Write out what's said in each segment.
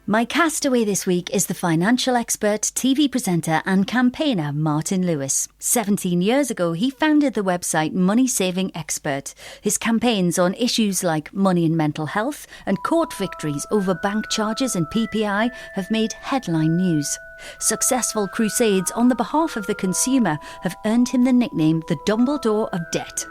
My castaway this week is the financial expert, TV presenter and campaigner Martin Lewis. 17 years ago, he founded the website Money Saving Expert. His campaigns on issues like money and mental health and court victories over bank charges and PPI have made headline news. Successful crusades on the behalf of the consumer have earned him the nickname the Dumbledore of Debt.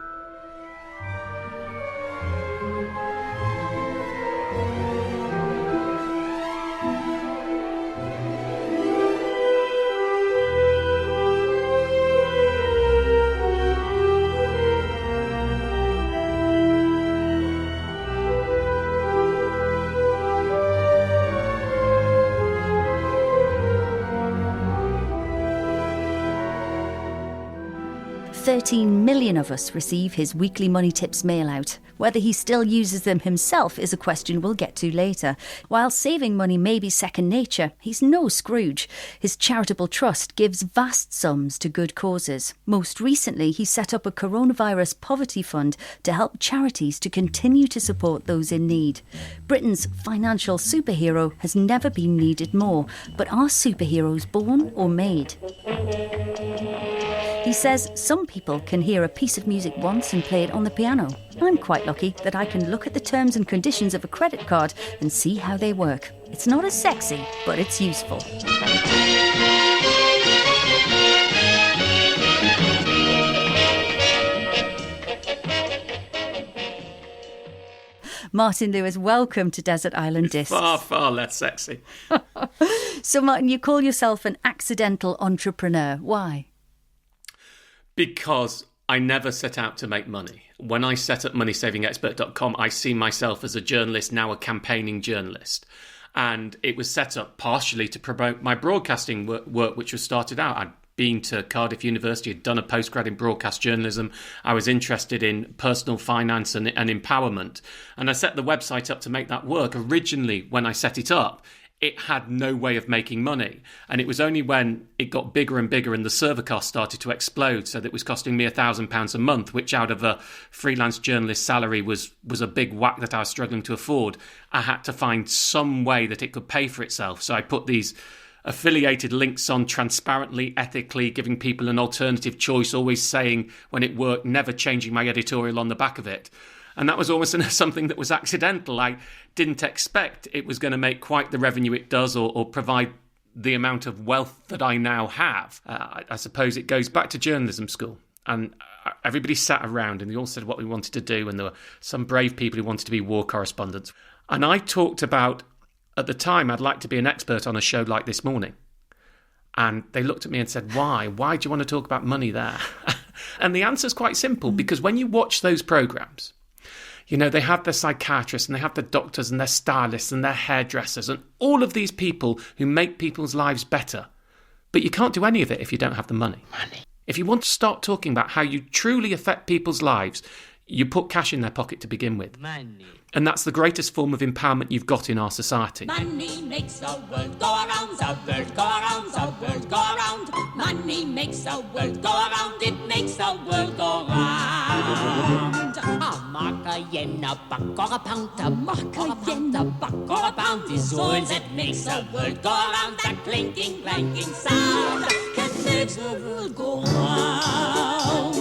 $13 million of us receive his weekly money tips mail out. Whether he still uses them himself is a question we'll get to later. While saving money may be second nature, he's no Scrooge. His charitable trust gives vast sums to good causes. Most recently, he set up a coronavirus poverty fund to help charities to continue to support those in need. Britain's financial superhero has never been needed more, but are superheroes born or made? He says some people can hear a piece of music once and play it on the piano. I'm quite lucky that I can look at the terms and conditions of a credit card and see how they work. It's not as sexy, but it's useful. Martin Lewis, welcome to Desert Island Discs. Far, far less sexy. So, Martin, you call yourself an accidental entrepreneur. Why? Because I never set out to make money. When I set up moneysavingexpert.com, I see myself as a journalist, now a campaigning journalist. And it was set up partially to promote my broadcasting work, which was started out. I'd been to Cardiff University, had done a postgrad in broadcast journalism. I was interested in personal finance and empowerment. And I set the website up to make that work. Originally, when I set it up, it had no way of making money. And it was only when it got bigger and bigger and the server cost started to explode, so that it was costing me £1,000 a month, which out of a freelance journalist salary was a big whack that I was struggling to afford. I had to find some way that it could pay for itself. So I put these affiliated links on transparently, ethically, giving people an alternative choice, always saying when it worked, never changing my editorial on the back of it. And that was almost something that was accidental. I didn't expect it was going to make quite the revenue it does or provide the amount of wealth that I now have. I suppose it goes back to journalism school. And everybody sat around and they all said what we wanted to do. And there were some brave people who wanted to be war correspondents. And I talked about, at the time, I'd like to be an expert on a show like This Morning. And they looked at me and said, why? Why do you want to talk about money there? And the answer's quite simple, because when you watch those programmes, you know, they have their psychiatrists and they have their doctors and their stylists and their hairdressers and all of these people who make people's lives better. But you can't do any of it if you don't have the money. If you want to start talking about how you truly affect people's lives, you put cash in their pocket to begin with. Money. And that's the greatest form of empowerment you've got in our society. Money makes the world go around, the world go around, the world go around. Money makes the world go around, it makes the world go round. A mark, a yen, a buck, or a pound, a mark, a yen, a buck, or a pound is all that makes the world go around. That clinking, clanking sound can make the world go round.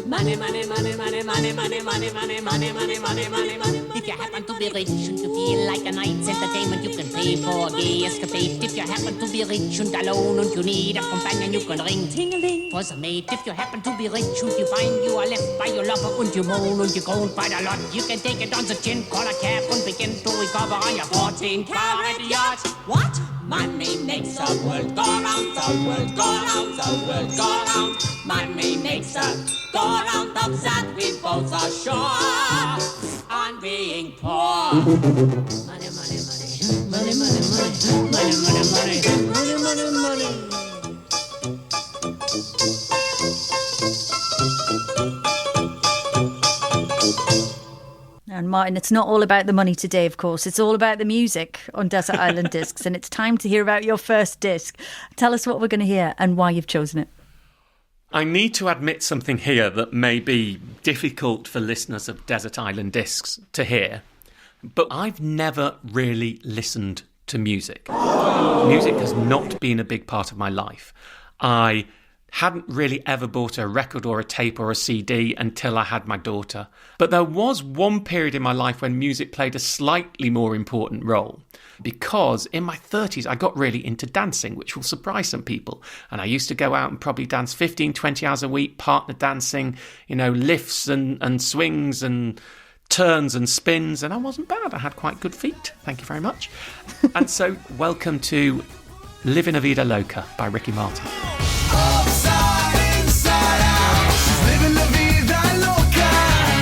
Money, money, money, money, money, money, money, money, money, money, money, money, money. If you happen to be rich and you feel like a night's entertainment, you can pay for a gay escapade. If you happen to be rich and alone and you need a companion, you can ring ting-a-ling for some mate. If you happen to be rich and you find you are left by your lover and you moan and you groan quite a lot, you can take it on the chin, call a cab and begin to recover on your 14-carat yacht. What? Money makes the world go round, the world go round, the world go round. Money makes the go round, of that we both are sure on being poor. Money, money, money, money, money, money, money, money, money, money, money. And Martin, it's not all about the money today, of course. It's all about the music on Desert Island Discs. And it's time to hear about your first disc. Tell us what we're going to hear and why you've chosen it. I need to admit something here that may be difficult for listeners of Desert Island Discs to hear. But I've never really listened to music. Music has not been a big part of my life. I hadn't really ever bought a record or a tape or a CD until I had my daughter. But there was one period in my life when music played a slightly more important role, because in my 30s I got really into dancing, which will surprise some people. And I used to go out and probably dance 15, 20 hours a week, partner dancing, lifts and swings and turns and spins, and I wasn't bad. I had quite good feet. Thank you very much. And so welcome to Living a Vida Loca by Ricky Martin. Upside, inside out, she's living la vida loca.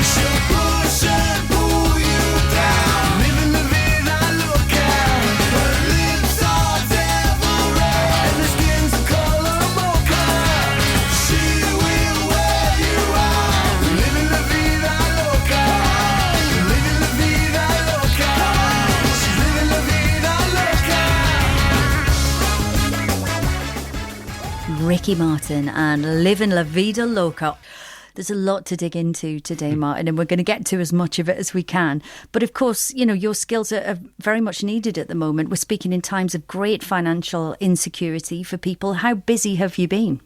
She'll push and pull you down. Living la vida loca. Her lips are devil red and her skin's the color mocha. She will wear you out. Living la vida loca. Living la vida loca. She's living la vida loca. Ricky Martin and Livin' La Vida Loca. There's a lot to dig into today, Martin, and we're going to get to as much of it as we can. But of course, your skills are very much needed at the moment. We're speaking in times of great financial insecurity for people. How busy have you been?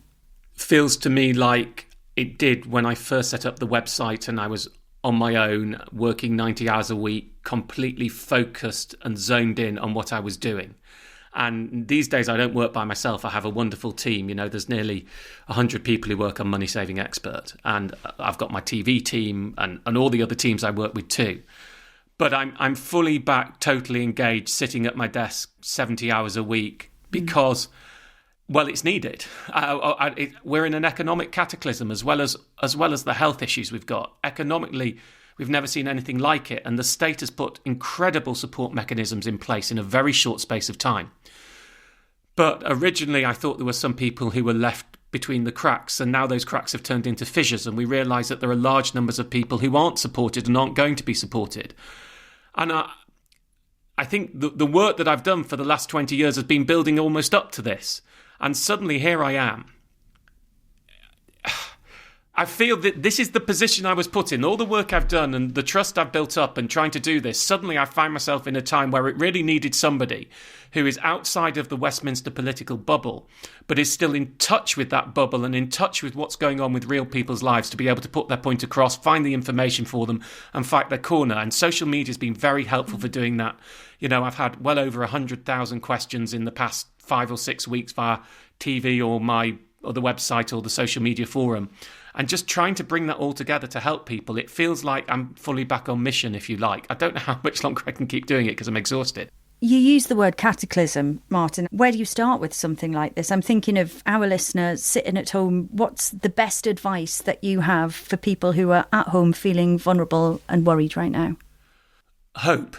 Feels to me like it did when I first set up the website and I was on my own, working 90 hours a week, completely focused and zoned in on what I was doing. And these days I don't work by myself. I have a wonderful team. There's nearly 100 people who work on Money Saving Expert. And I've got my TV team and all the other teams I work with too. But I'm fully back, totally engaged, sitting at my desk 70 hours a week because, well, it's needed. We're in an economic cataclysm as well as the health issues we've got. Economically, we've never seen anything like it. And the state has put incredible support mechanisms in place in a very short space of time. But originally, I thought there were some people who were left between the cracks, and now those cracks have turned into fissures, and we realise that there are large numbers of people who aren't supported and aren't going to be supported. And I think the work that I've done for the last 20 years has been building almost up to this. And suddenly here I am. I feel that this is the position I was put in. All the work I've done and the trust I've built up and trying to do this, suddenly I find myself in a time where it really needed somebody who is outside of the Westminster political bubble, but is still in touch with that bubble and in touch with what's going on with real people's lives to be able to put their point across, find the information for them and fight their corner. And social media has been very helpful for doing that. I've had well over 100,000 questions in the past 5 or 6 weeks via TV or the website or the social media forum. And just trying to bring that all together to help people, it feels like I'm fully back on mission, if you like. I don't know how much longer I can keep doing it because I'm exhausted. You use the word cataclysm, Martin. Where do you start with something like this? I'm thinking of our listeners sitting at home. What's the best advice that you have for people who are at home feeling vulnerable and worried right now? Hope.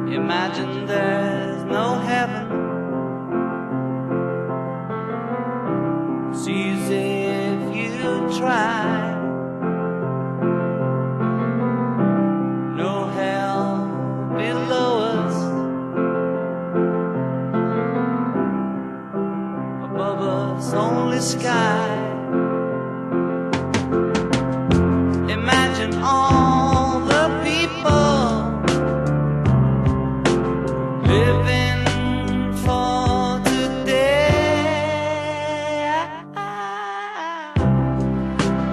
Imagine there's no heaven. It's easy if you try. No hell below us. Above us only sky. Imagine all the people living for today.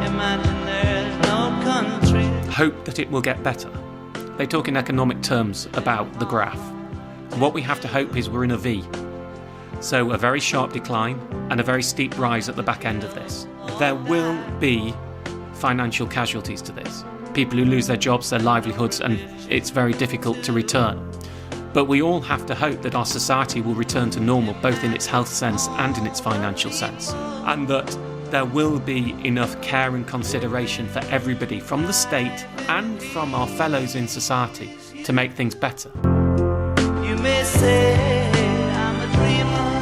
Imagine there's no country. Hope that it will get better. They talk in economic terms about the graph. What we have to hope is we're in a V. So a very sharp decline and a very steep rise at the back end of this. There will be financial casualties to this. People who lose their jobs, their livelihoods, and it's very difficult to return. But we all have to hope that our society will return to normal, both in its health sense and in its financial sense. And that there will be enough care and consideration for everybody from the state and from our fellows in society to make things better. You may say I'm a dreamer,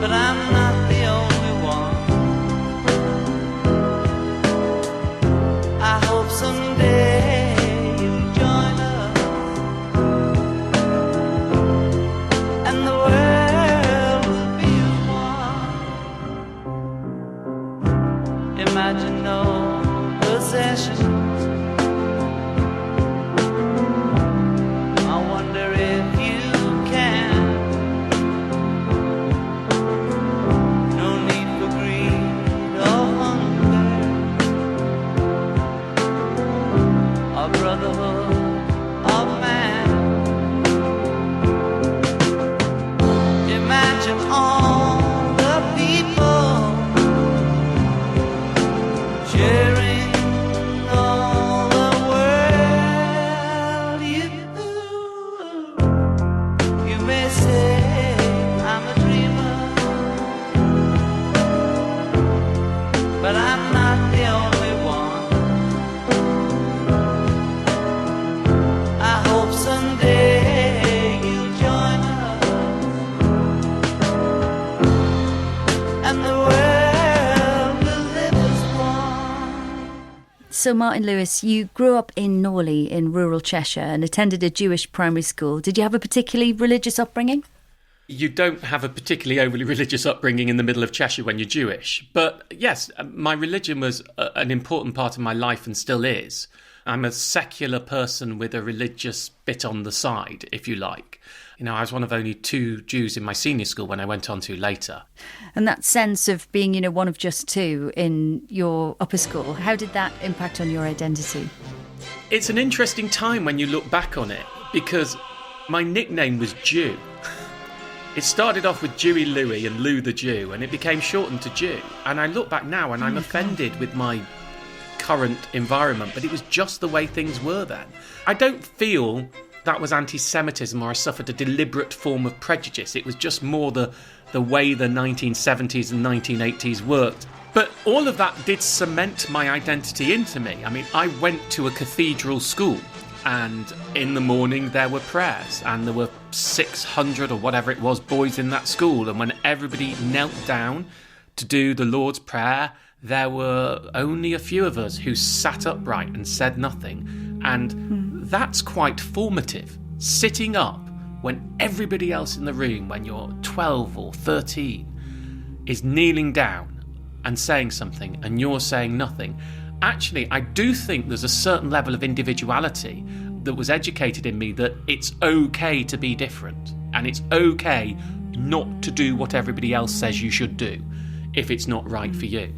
but I'm not the only one. I hope someday you'll join us a brotherhood of man. Imagine all the people sharing all the world. You may say I'm a dreamer, but I'm not the only one. I hope someday you'll join us, and the world will live as one. So, Martin Lewis, you grew up in Norley in rural Cheshire and attended a Jewish primary school. Did you have a particularly religious upbringing? You don't have a particularly overly religious upbringing in the middle of Cheshire when you're Jewish. But yes, my religion was an important part of my life and still is. I'm a secular person with a religious bit on the side, if you like. You know, I was one of only 2 Jews in my senior school when I went on to later. And that sense of being, you know, one of just 2 in your upper school, how did that impact on your identity? It's an interesting time when you look back on it, because my nickname was Jew. It started off with Jewy Louie and Lou the Jew, and it became shortened to Jew. And I look back now and I'm offended with my current environment, but it was just the way things were then. I don't feel that was anti-Semitism or I suffered a deliberate form of prejudice. It was just more the way the 1970s and 1980s worked. But all of that did cement my identity into me. I mean, I went to a cathedral school, and in the morning there were prayers, and there were 600 or whatever it was boys in that school, and when everybody knelt down to do the Lord's Prayer, there were only a few of us who sat upright and said nothing. And that's quite formative. Sitting up when everybody else in the room, when you're 12 or 13, is kneeling down and saying something and you're saying nothing. Actually, I do think there's a certain level of individuality that was educated in me, that it's okay to be different, and it's okay not to do what everybody else says you should do if it's not right for you.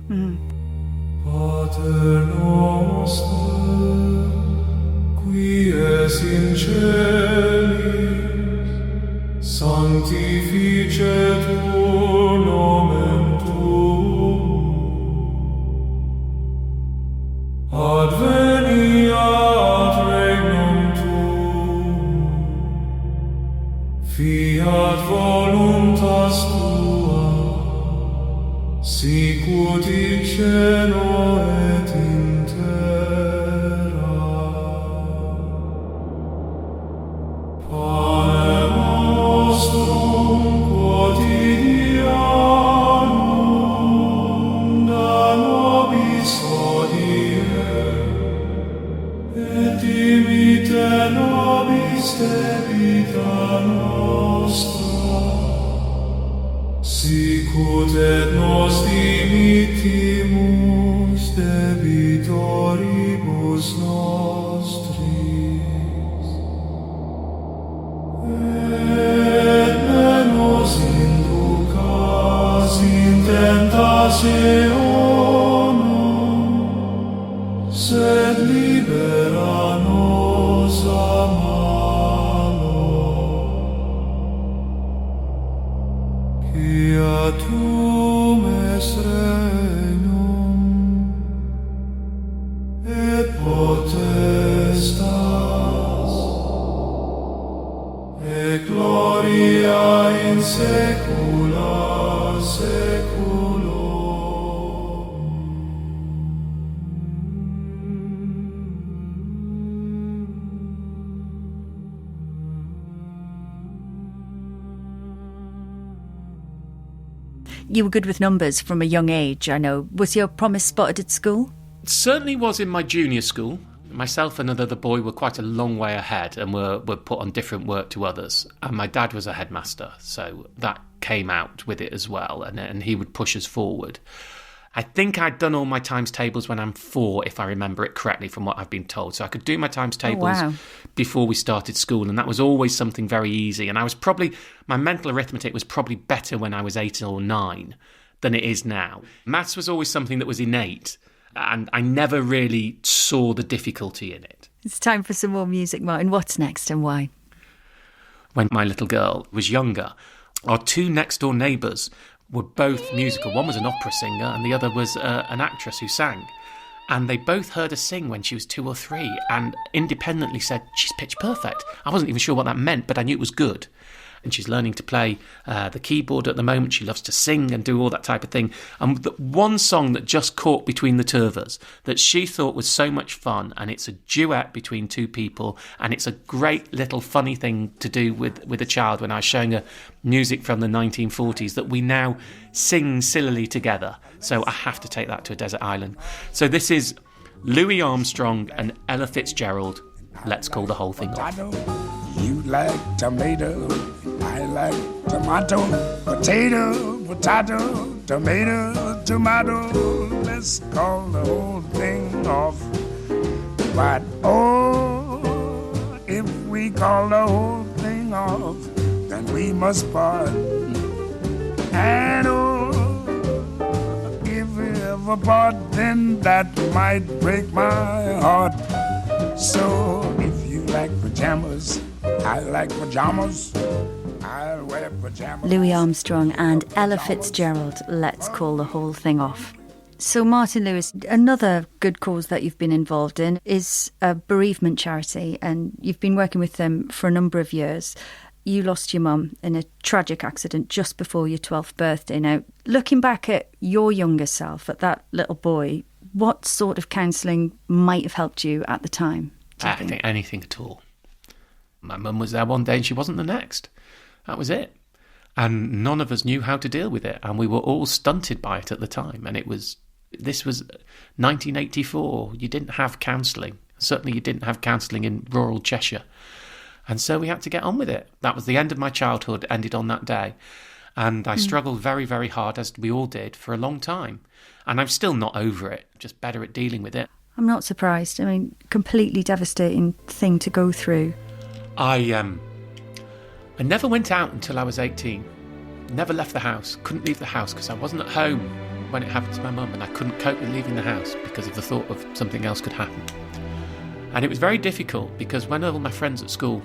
Pater noster, qui es in celis, sanctificetur nomen tuum, adveniat regnum tuum, fiat voluntas tua, sicut in cielo et in terra. Panem nostrum quotidianum da nobis hodie, et dimite nobis debita nostra, sicut et nos dimittimus debitoribus nostris. Et ne nos inducas in tentationem, sed libera nos a malo. Quia tuum est regnum, et potestas, et gloria in saecula saeculorum. You were good with numbers from a young age, I know. Was your promise spotted at school? It certainly was in my junior school. Myself and another boy were quite a long way ahead and were put on different work to others. And my dad was a headmaster, so that came out with it as well, and he would push us forward. I think I'd done all my times tables when I'm 4, if I remember it correctly from what I've been told. So I could do my times tables before we started school, and that was always something very easy. And I was probably, my mental arithmetic was probably better when I was 8 or 9 than it is now. Maths was always something that was innate, And I never really saw the difficulty in it. It's time for some more music, Martin. What's next and why? When my little girl was younger, our two next-door neighbours were both musical. One was an opera singer and the other was an actress who sang. And they both heard her sing when she was 2 or 3 and independently said, she's pitch perfect. I wasn't even sure what that meant, but I knew it was good. And she's learning to play the keyboard at the moment. She loves to sing and do all that type of thing. And the one song that just caught between the two of us that she thought was so much fun, and it's a duet between two people, and it's a great little funny thing to do with a child when I was showing her music from the 1940s that we now sing sillily together. So I have to take that to a desert island. So this is Louis Armstrong and Ella Fitzgerald. Let's call the whole thing off. You like tomato, I like tomato, potato, tomato. Let's call the whole thing off. But oh, if we call the whole thing off, then we must part. And oh, if we ever part, then that might break my heart. So if you like pajamas, I like pajamas. I'll wear pajamas. Louis Armstrong and Ella Fitzgerald, Let's Call the Whole Thing Off. So Martin Lewis, another good cause that you've been involved in is a bereavement charity, and you've been working with them for a number of years. You lost your mum in a tragic accident just before your 12th birthday. Now, looking back at your younger self, at that little boy, what sort of counselling might have helped you at the time? I think anything at all. My mum was there one day and she wasn't the next. That was it. And none of us knew how to deal with it. And we were all stunted by it at the time. And this was 1984. You didn't have counselling. Certainly you didn't have counselling in rural Cheshire. And so we had to get on with it. That was the end of my childhood, ended on that day. And I struggled very, very hard, as we all did, for a long time. And I'm still not over it, just better at dealing with it. I'm not surprised. I mean, completely devastating thing to go through. I never went out until I was 18. Never left the house. Couldn't leave the house because I wasn't at home when it happened to my mum, and I couldn't cope with leaving the house because of the thought of something else could happen. And it was very difficult because when all my friends at school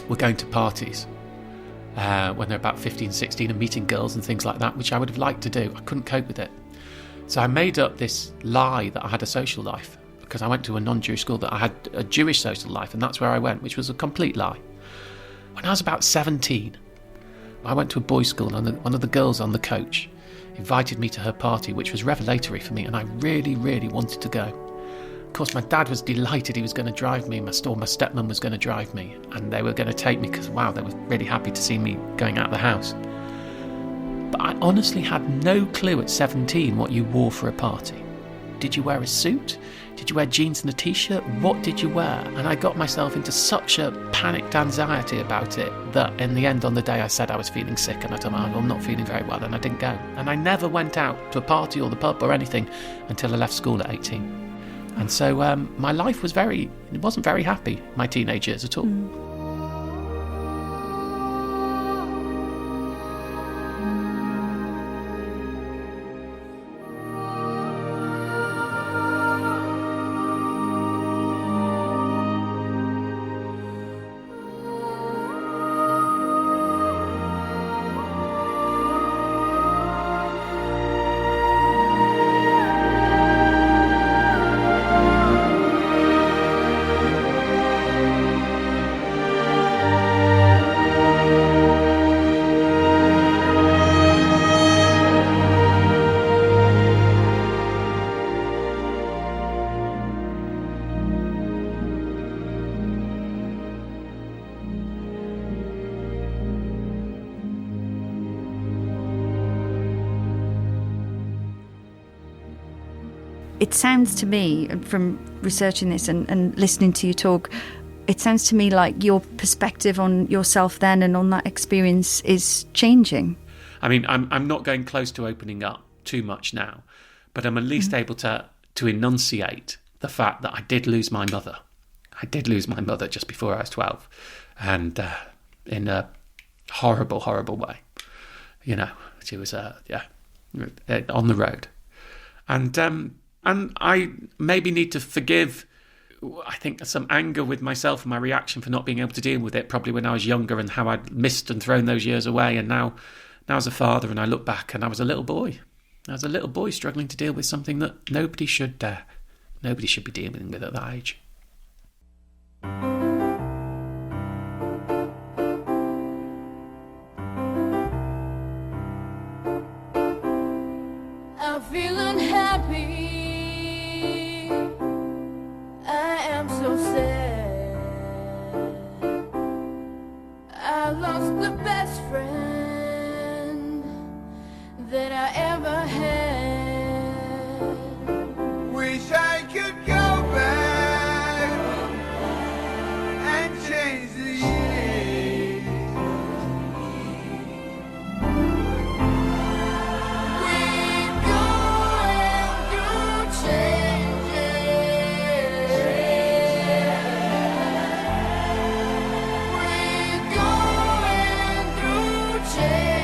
were going to parties, when they're about 15, 16 and meeting girls and things like that, which I would have liked to do, I couldn't cope with it. So I made up this lie that I had a social life because I went to a non-Jewish school, that I had a Jewish social life, and that's where I went, which was a complete lie. When I was about 17, I went to a boys' school, and one of the girls on the coach invited me to her party, which was revelatory for me, and I really, really wanted to go. Of course, my dad was delighted he was going to drive me, my stepmom was going to drive me, and they were going to take me because, wow, they were really happy to see me going out of the house. But I honestly had no clue at 17 what you wore for a party. Did you wear a suit? Did you wear jeans and a t-shirt? What did you wear? And I got myself into such a panicked anxiety about it that in the end, on the day, I said I was feeling sick, and I told my mum I'm not feeling very well, and I didn't go. And I never went out to a party or the pub or anything until I left school at 18. And so my life wasn't very happy, my teenage years at all. It sounds to me, from researching this and listening to you talk, it sounds to me like your perspective on yourself then and on that experience is changing. I mean, I'm not going close to opening up too much now, but I'm at least able to enunciate the fact that I did lose my mother. I did lose my mother just before I was 12, and in a horrible, horrible way. You know, she was, on the road. And And I maybe need to forgive, I think, some anger with myself and my reaction for not being able to deal with it, probably when I was younger, and how I'd missed and thrown those years away. And now as a father, and I look back, and I was a little boy. I was a little boy struggling to deal with something that nobody should be dealing with at that age. I'm feeling happy. I am so sad. I lost the best friend that I ever had. Wish I could go back and change the years. We're going through changes. We're going through changes.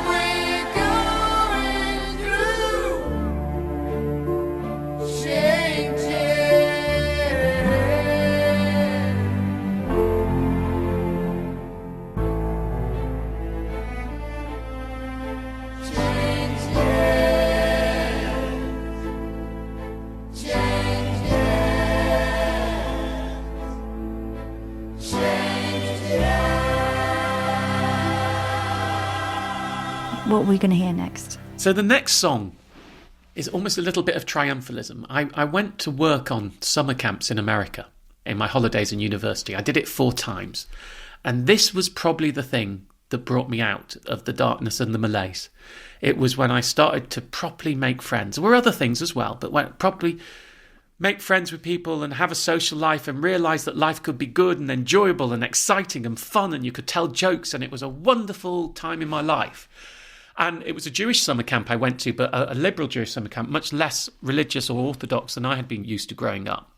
We're going through What are we going to hear next? So the next song is almost a little bit of triumphalism. I went to work on summer camps in America in my holidays in university. I did it 4 times. And this was probably the thing that brought me out of the darkness and the malaise. It was when I started to properly make friends. There were other things as well, but when properly make friends with people and have a social life and realise that life could be good and enjoyable and exciting and fun, and you could tell jokes, and it was a wonderful time in my life. And it was a Jewish summer camp I went to, but a liberal Jewish summer camp, much less religious or orthodox than I had been used to growing up,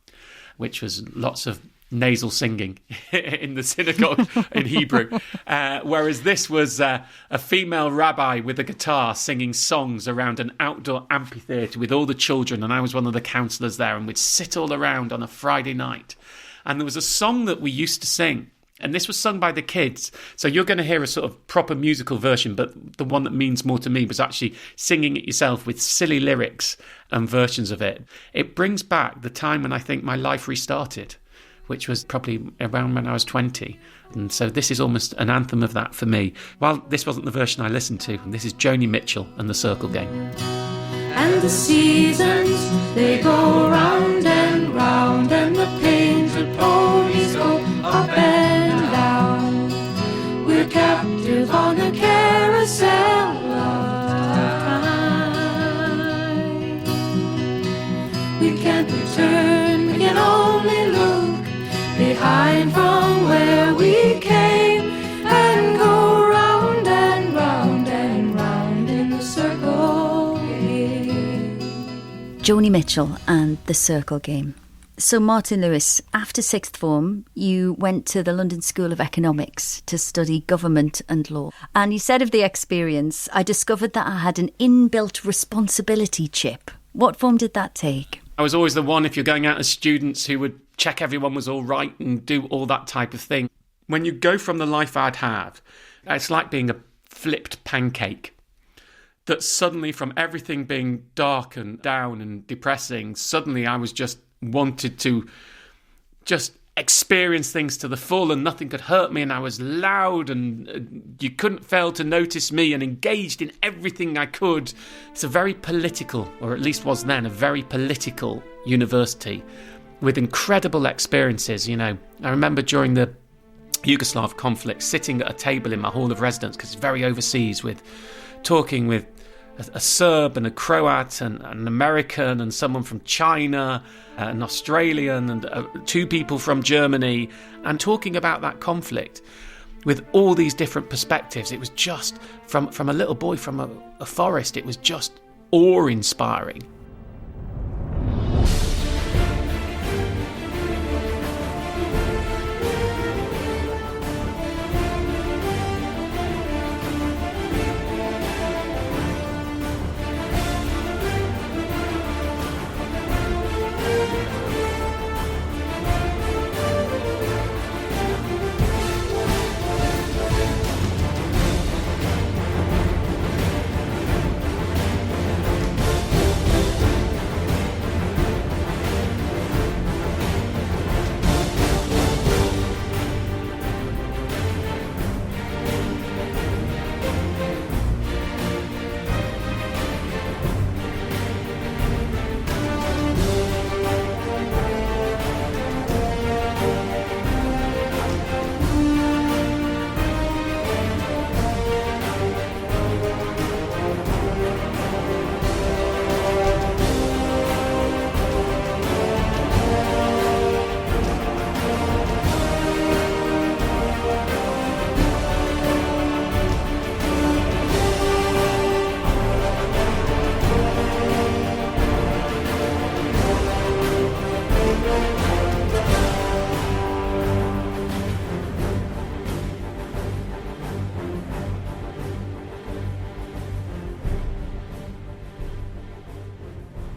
which was lots of nasal singing in the synagogue in Hebrew. Whereas this was a female rabbi with a guitar singing songs around an outdoor amphitheatre with all the children, and I was one of the counsellors there, and we'd sit all around on a Friday night. And there was a song that we used to sing, and this was sung by the kids. So you're going to hear a sort of proper musical version, but the one that means more to me was actually singing it yourself with silly lyrics and versions of it. It brings back the time when I think my life restarted, which was probably around when I was 20. And so this is almost an anthem of that for me. Well, this wasn't the version I listened to. And this is Joni Mitchell and the Circle Game. And the seasons, they go round and round, and the painted ponies go up and down. We're captive on a carousel of time. We can't return, we can only look behind from where we came, and go round and round and round in the circle game. Joni Mitchell and the Circle Game. So Martin Lewis, after sixth form, you went to the London School of Economics to study government and law. And you said of the experience, I discovered that I had an inbuilt responsibility chip. What form did that take? I was always the one, if you're going out as students, who would check everyone was all right and do all that type of thing. When you go from the life I'd have, it's like being a flipped pancake. That suddenly, from everything being dark and down and depressing, suddenly I was just wanted to just experience things to the full, and nothing could hurt me, and I was loud, and you couldn't fail to notice me, and engaged in everything I could. It's a very political, or at least was then, a very political university with incredible experiences. You know, I remember during the Yugoslav conflict sitting at a table in my hall of residence, because it's very overseas, with talking with a Serb and a Croat and an American and someone from China, an Australian, and 2 people from Germany, and talking about that conflict with all these different perspectives. It was just, from a little boy from a forest, it was just awe-inspiring.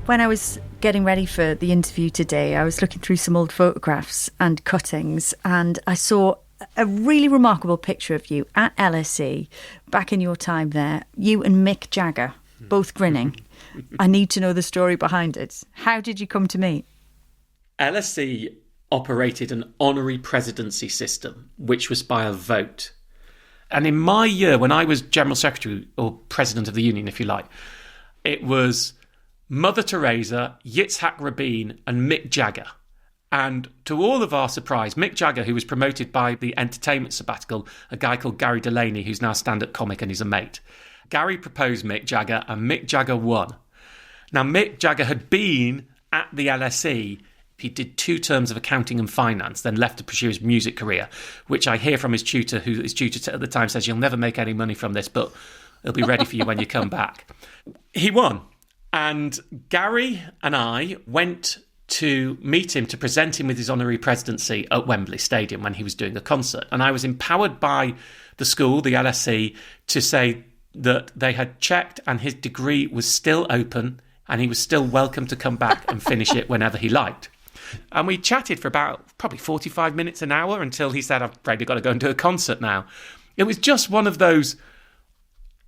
When I was getting ready for the interview today, I was looking through some old photographs and cuttings, and I saw a really remarkable picture of you at LSE back in your time there, you and Mick Jagger, both grinning. I need to know the story behind it. How did you come to meet? LSE operated an honorary presidency system, which was by a vote. And in my year, when I was General Secretary, or President of the Union, if you like, it was Mother Teresa, Yitzhak Rabin and Mick Jagger. And to all of our surprise, Mick Jagger, who was promoted by the entertainment sabbatical, a guy called Gary Delaney, who's now a stand-up comic and he's a mate. Gary proposed Mick Jagger and Mick Jagger won. Now, Mick Jagger had been at the LSE. He did 2 terms of accounting and finance, then left to pursue his music career, which I hear from his tutor, who his tutor at the time says, you'll never make any money from this, but it'll be ready for you when you come back. He won. And Gary and I went to meet him to present him with his honorary presidency at Wembley Stadium when he was doing a concert. And I was empowered by the school, the LSE, to say that they had checked and his degree was still open and he was still welcome to come back and finish it whenever he liked. And we chatted for about probably 45 minutes, an hour, until he said, I've probably got to go and do a concert now. It was just one of those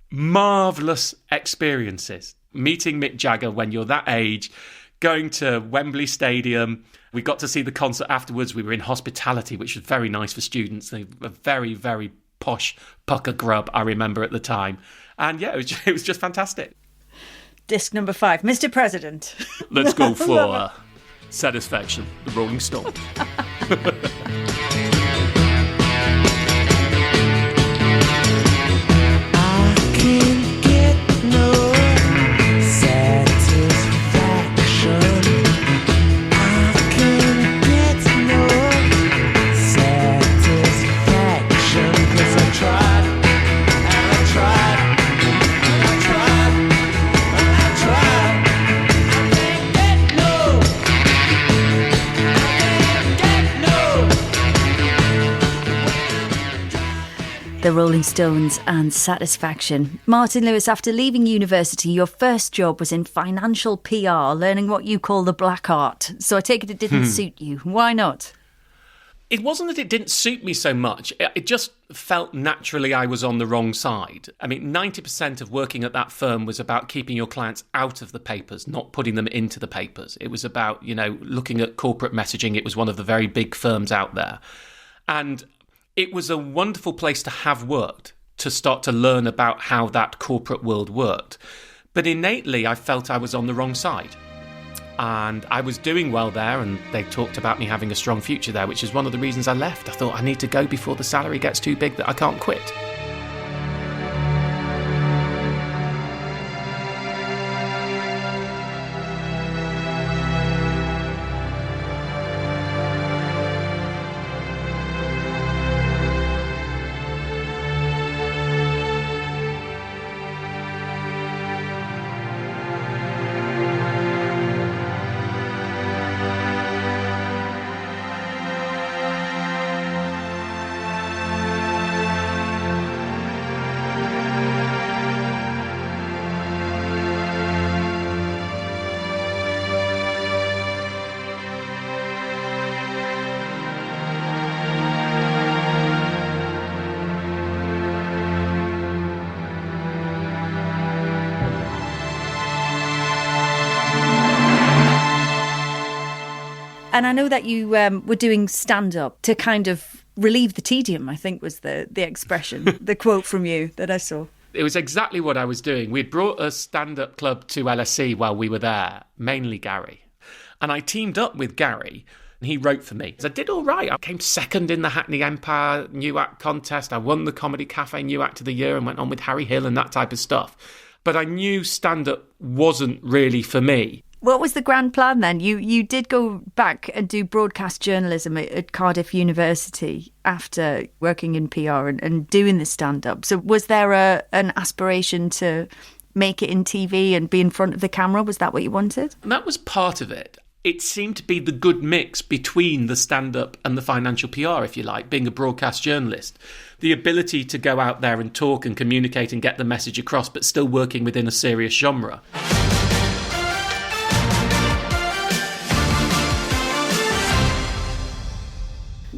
marvellous experiences. Meeting Mick Jagger when you're that age, going to Wembley Stadium. We got to see the concert afterwards. We were in hospitality, which was very nice for students. They were very, very posh pucker grub, I remember at the time. And yeah, it was just fantastic. Disc number 5, Mr. President. Let's go for Satisfaction, the Rolling Stone. The Rolling Stones and Satisfaction. Martin Lewis, after leaving university, your first job was in financial PR, learning what you call the black art. So I take it didn't suit you. Why not? It wasn't that it didn't suit me so much. It just felt naturally I was on the wrong side. I mean, 90% of working at that firm was about keeping your clients out of the papers, not putting them into the papers. It was about, looking at corporate messaging. It was one of the very big firms out there. And it was a wonderful place to have worked, to start to learn about how that corporate world worked. But innately, I felt I was on the wrong side. And I was doing well there, and they talked about me having a strong future there, which is one of the reasons I left. I thought I need to go before the salary gets too big that I can't quit. And I know that you were doing stand-up to kind of relieve the tedium, I think was the expression, the quote from you that I saw. It was exactly what I was doing. We'd brought a stand-up club to LSE while we were there, mainly Gary. And I teamed up with Gary, and he wrote for me. I did all right. I came second in the Hackney Empire New Act contest. I won the Comedy Cafe New Act of the Year and went on with Harry Hill and that type of stuff. But I knew stand-up wasn't really for me. What was the grand plan then? You did go back and do broadcast journalism at Cardiff University after working in PR and doing the stand-up. So was there an aspiration to make it in TV and be in front of the camera? Was that what you wanted? That was part of it. It seemed to be the good mix between the stand-up and the financial PR, if you like, being a broadcast journalist. The ability to go out there and talk and communicate and get the message across, but still working within a serious genre.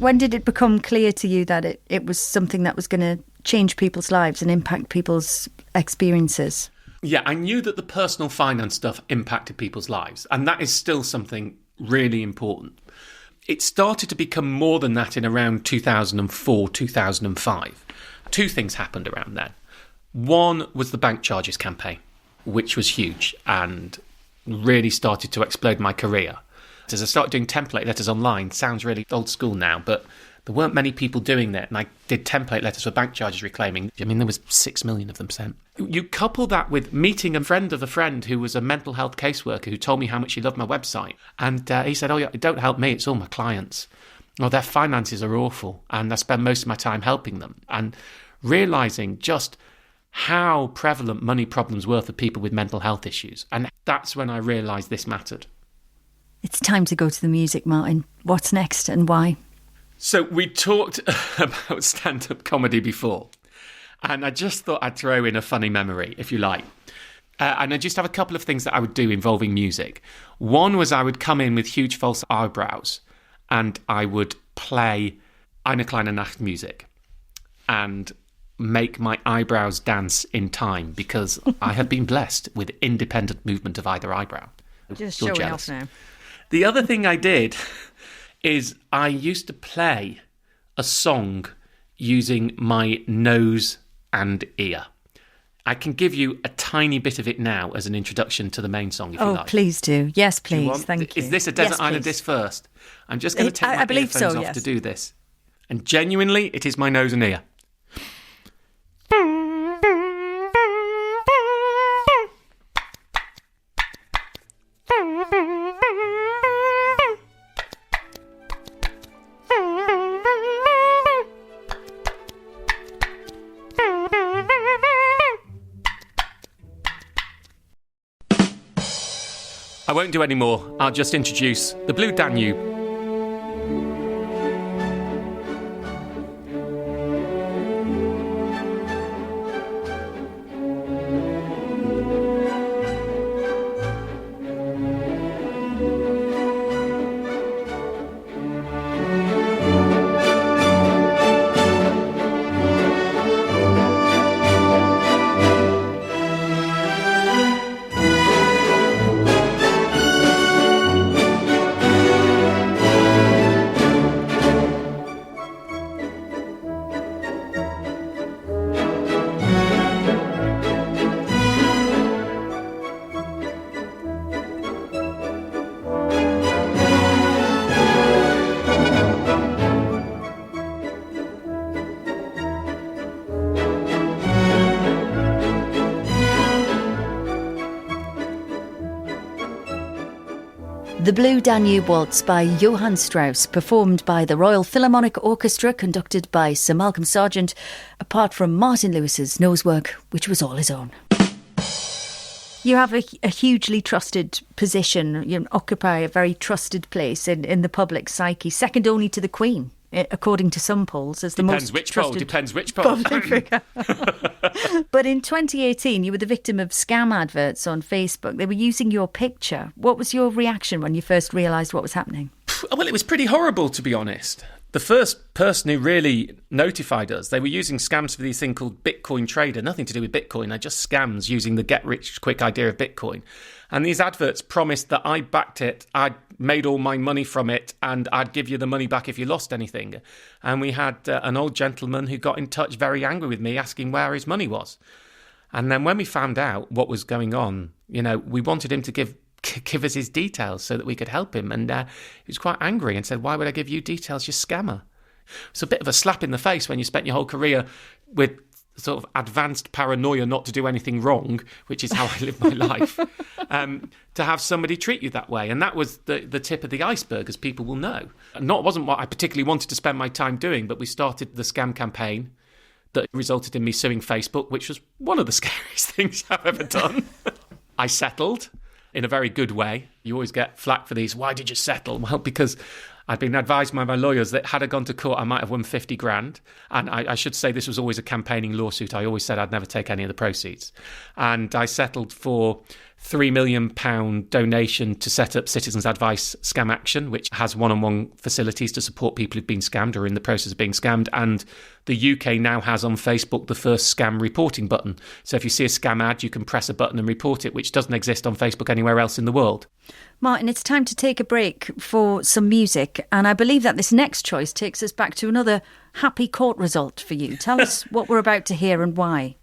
When did it become clear to you that it was something that was going to change people's lives and impact people's experiences? Yeah, I knew that the personal finance stuff impacted people's lives, and that is still something really important. It started to become more than that in around 2004, 2005. Two things happened around then. One was the bank charges campaign, which was huge and really started to explode my career. As I started doing template letters online, sounds really old school now, but there weren't many people doing that, and I did template letters for bank charges reclaiming. I mean, there was 6 million of them sent. You couple that with meeting a friend of a friend who was a mental health caseworker who told me how much he loved my website. And he said, oh, yeah, it don't help me, it's all my clients. Oh, their finances are awful, and I spend most of my time helping them. And realising just how prevalent money problems were for people with mental health issues. And that's when I realised this mattered. It's time to go to the music, Martin. What's next and why? So we talked about stand-up comedy before, and I just thought I'd throw in a funny memory, if you like. And I just have a couple of things that I would do involving music. One was I would come in with huge false eyebrows, and I would play Eine kleine Nacht music and make my eyebrows dance in time, because I have been blessed with independent movement of either eyebrow. Just You're showing jealous. off now. The other thing I did is I used to play a song using my nose and ear. I can give you a tiny bit of it now as an introduction to the main song, if you like. Oh, please do. Yes, please. Thank you. Is this a Desert Yes, Island please. disc first? I'm just going to take I my believe earphones so, off yes. to do this. And genuinely, it is my nose and ear. I won't do any more. I'll just introduce the Blue Danube. The Blue Danube Waltz by Johann Strauss, performed by the Royal Philharmonic Orchestra, conducted by Sir Malcolm Sargent, apart from Martin Lewis's nose work, which was all his own. You have a hugely trusted position. You occupy a very trusted place in the public psyche, second only to the Queen, according to some polls, as the Depends most which poll. trusted Depends which poll. public figure. But in 2018, you were the victim of scam adverts on Facebook. They were using your picture. What was your reaction when you first realised what was happening? Well, it was pretty horrible, to be honest. The first person who really notified us, they were using scams for these thing called Bitcoin Trader, nothing to do with Bitcoin, they're just scams using the get-rich-quick idea of Bitcoin. And these adverts promised that I backed it, I'd made all my money from it, and I'd give you the money back if you lost anything. And we had an old gentleman who got in touch very angry with me, asking where his money was. And then when we found out what was going on, we wanted him to give us his details so that we could help him. And he was quite angry and said, why would I give you details, you scammer? It's a bit of a slap in the face when you spent your whole career with sort of advanced paranoia not to do anything wrong, which is how I live my life, to have somebody treat you that way. And that was the tip of the iceberg, as people will know. Wasn't what I particularly wanted to spend my time doing, but we started the scam campaign that resulted in me suing Facebook, which was one of the scariest things I've ever done. I settled in a very good way. You always get flack for these. Why did you settle? Well, because I'd been advised by my lawyers that had I gone to court, I might have won 50 grand. And I should say this was always a campaigning lawsuit. I always said I'd never take any of the proceeds. And I settled for £3 million donation to set up Citizens Advice Scam Action, which has one-on-one facilities to support people who've been scammed or are in the process of being scammed. And the UK now has on Facebook the first scam reporting button. So if you see a scam ad, you can press a button and report it, which doesn't exist on Facebook anywhere else in the world. Martin, it's time to take a break for some music. And I believe that this next choice takes us back to another happy court result for you. Tell us what we're about to hear and why.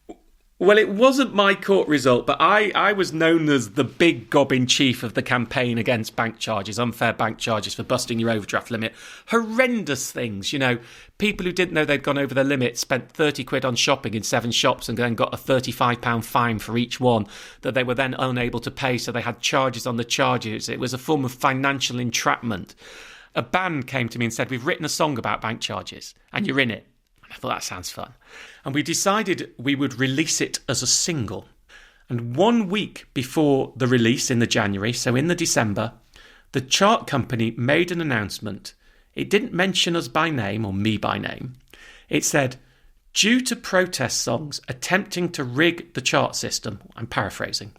Well, it wasn't my court result, but I was known as the big gob-in-chief of the campaign against bank charges, unfair bank charges for busting your overdraft limit. Horrendous things, you know. People who didn't know they'd gone over their limit spent 30 quid on shopping in 7 shops and then got a £35 fine for each one that they were then unable to pay, so they had charges on the charges. It was a form of financial entrapment. A band came to me and said, "We've written a song about bank charges and you're in it." I thought, that sounds fun. And we decided we would release it as a single. And 1 week before the release in the January, so in the December, the chart company made an announcement. It didn't mention us by name or me by name. It said, due to protest songs attempting to rig the chart system, I'm paraphrasing,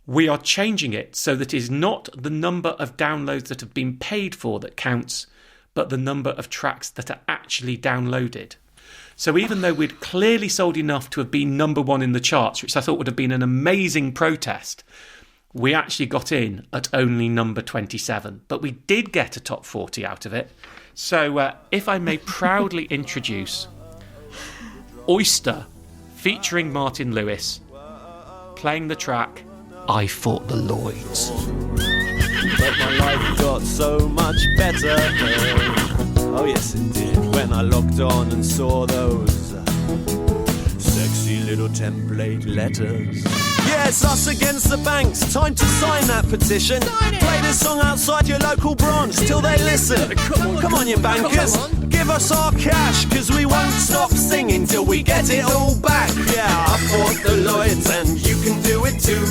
we are changing it so that it is not the number of downloads that have been paid for that counts, but the number of tracks that are actually downloaded. So even though we'd clearly sold enough to have been number 1 in the charts, which I thought would have been an amazing protest, we actually got in at only number 27. But we did get a top 40 out of it. So if I may proudly introduce Oyster, featuring Martin Lewis, playing the track I Fought the Lloyds. But my life got so much better. Oh yes it did, when I logged on and saw those sexy little template letters. Yes, us against the banks, time to sign that petition. Play this song outside your local branch till they listen. Come on you bankers, give us our cash, cause we won't stop singing till we get it all back. Yeah, I fought the Lloyds and you can do it too.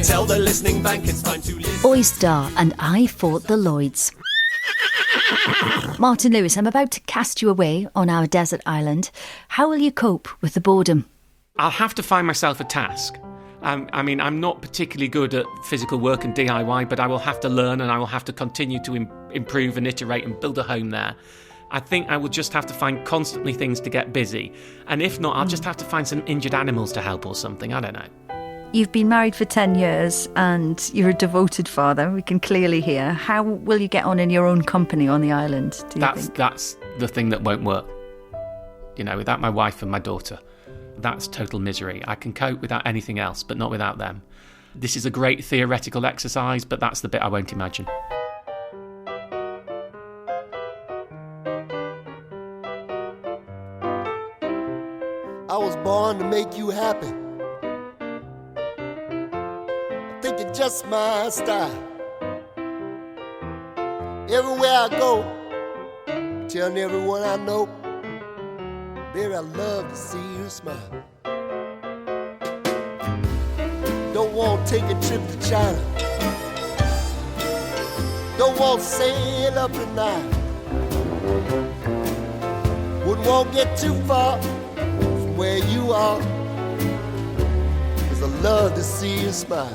Tell the listening bank it's time to listen. Oyster and I Fought the Lloyds. Martin Lewis, I'm about to cast you away on our desert island. How will you cope with the boredom? I'll have to find myself a task. I mean, I'm not particularly good at physical work and DIY, but I will have to learn and I will have to continue to improve and iterate and build a home there. I think I will just have to find constantly things to get busy. And if not, I'll just have to find some injured animals to help or something. I don't know. You've been married for 10 years and you're a devoted father, we can clearly hear. How will you get on in your own company on the island, do you think? That's the thing that won't work. You know, without my wife and my daughter, that's total misery. I can cope without anything else, but not without them. This is a great theoretical exercise, but that's the bit I won't imagine. I was born to make you happy. I think you're just my style. Everywhere I go, telling everyone I know, baby, I love to see you smile. Don't want to take a trip to China. Don't want to sail up at night. Wouldn't want to get too far from where you are, 'cause I love to see you smile.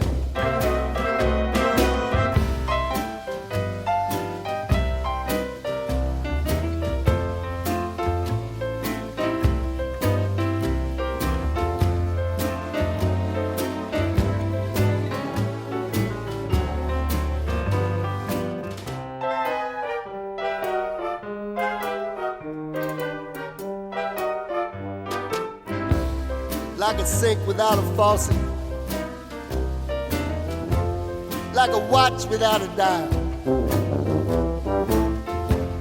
Like a sink without a faucet, like a watch without a dial.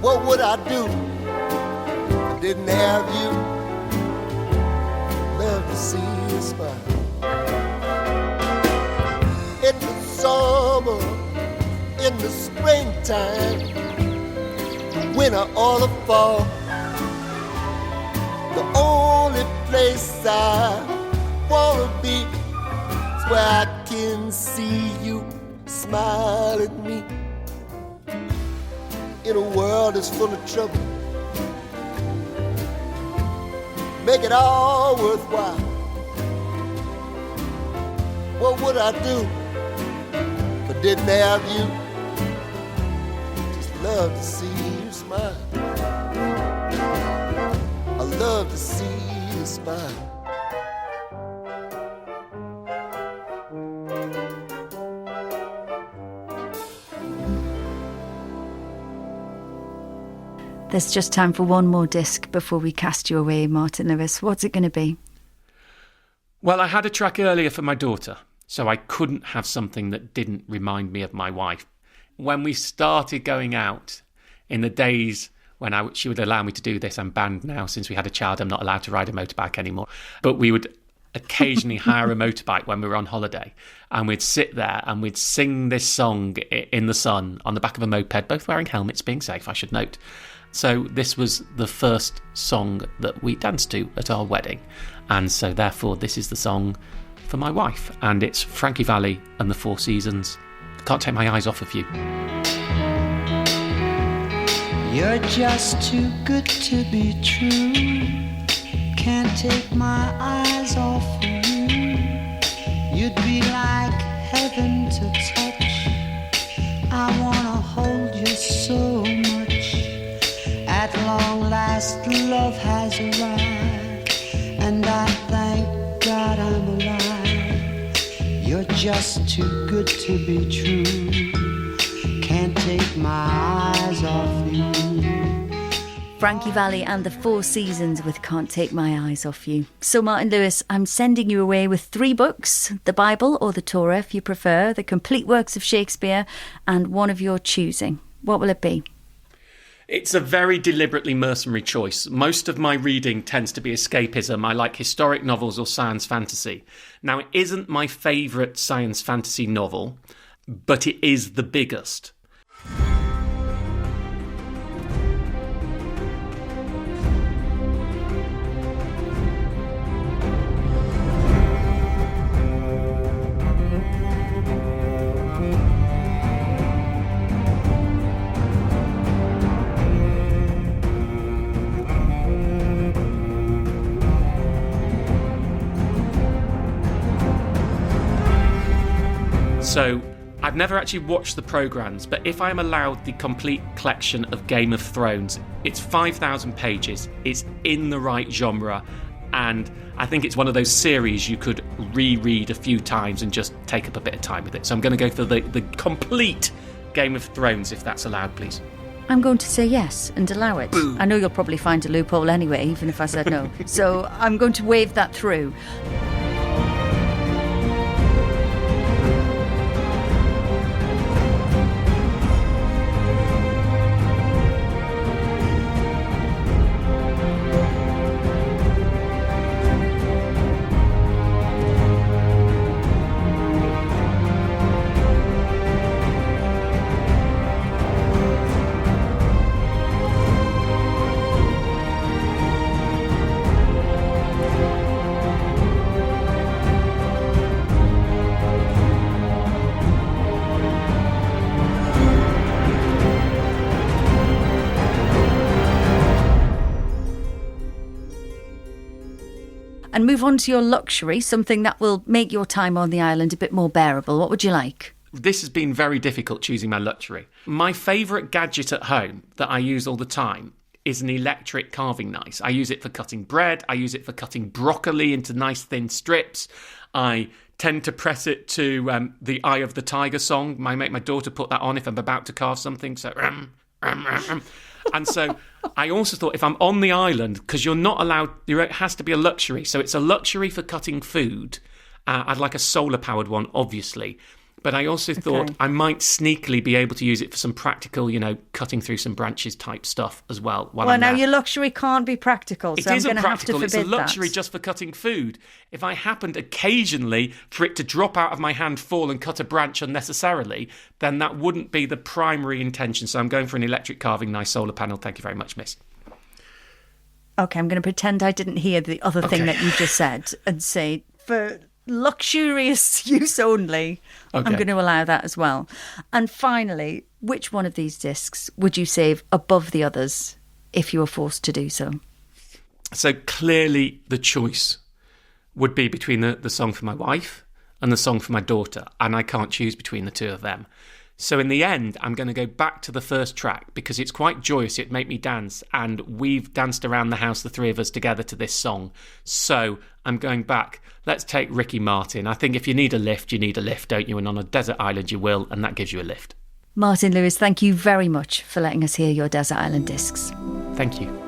What would I do if I didn't have you? Love to see you smile. In the summer, in the springtime, winter or the fall, the only place I wanna be is where I can see you smile at me. In a world that's full of trouble, make it all worthwhile. What would I do didn't have you, just love to see you smile. I love to see you smile. There's just time for one more disc before we cast you away, Martin Lewis. What's it going to be? Well, I had a track earlier for my daughter, so I couldn't have something that didn't remind me of my wife. When we started going out, in the days when she would allow me to do this, I'm banned now since we had a child, I'm not allowed to ride a motorbike anymore, but we would occasionally hire a motorbike when we were on holiday, and we'd sit there and we'd sing this song in the sun on the back of a moped, both wearing helmets, being safe, I should note. So this was the first song that we danced to at our wedding, and so therefore this is the song for my wife, and it's Frankie Valli and the Four Seasons. Can't take my eyes off of you. You're just too good to be true. Can't take my eyes off of you. You'd be like heaven to touch. I wanna hold you so much. At long last, love has arrived, and I thank God I'm alive. You're just too good to be true. Can't take my eyes off you. Frankie Valli and the Four Seasons with Can't Take My Eyes Off You. So, Martin Lewis, I'm sending you away with 3 books, the Bible or the Torah if you prefer, the complete works of Shakespeare, and one of your choosing. What will it be? It's a very deliberately mercenary choice. Most of my reading tends to be escapism. I like historic novels or science fantasy. Now, it isn't my favourite science fantasy novel, but it is the biggest. So, I've never actually watched the programmes, but if I'm allowed the complete collection of Game of Thrones, it's 5,000 pages, it's in the right genre, and I think it's one of those series you could reread a few times and just take up a bit of time with it. So I'm going to go for the complete Game of Thrones, if that's allowed, please. I'm going to say yes and allow it. Boo. I know you'll probably find a loophole anyway, even if I said no. So I'm going to wave that through. And move on to your luxury, something that will make your time on the island a bit more bearable. What would you like? This has been very difficult choosing my luxury. My favourite gadget at home that I use all the time is an electric carving knife. I use it for cutting bread. I use it for cutting broccoli into nice thin strips. I tend to press it to the Eye of the Tiger song. I make my daughter put that on if I'm about to carve something. So, and so I also thought if I'm on the island, because you're not allowed, it has to be a luxury. So it's a luxury for cutting food. I'd like a solar-powered one, obviously. But I also thought I might sneakily be able to use it for some practical, cutting through some branches type stuff as well. Well, now your luxury can't be practical, so I'm going to have to forbid that. It's a luxury just for cutting food. If I happened occasionally for it to drop out of my hand, fall and cut a branch unnecessarily, then that wouldn't be the primary intention. So I'm going for an electric carving knife solar panel. Thank you very much, miss. Okay, I'm going to pretend I didn't hear the other thing that you just said and say for luxurious use only. Okay. I'm going to allow that as well. And finally, which one of these discs would you save above the others if you were forced to do so? So clearly the choice would be between the song for my wife and the song for my daughter, and I can't choose between the two of them. So in the end, I'm going to go back to the first track because it's quite joyous. It made me dance, and we've danced around the house, the three of us together, to this song. So I'm going back. Let's take Ricky Martin. I think if you need a lift, you need a lift, don't you? And on a desert island you will, and that gives you a lift. Martin Lewis, thank you very much for letting us hear your Desert Island Discs. Thank you.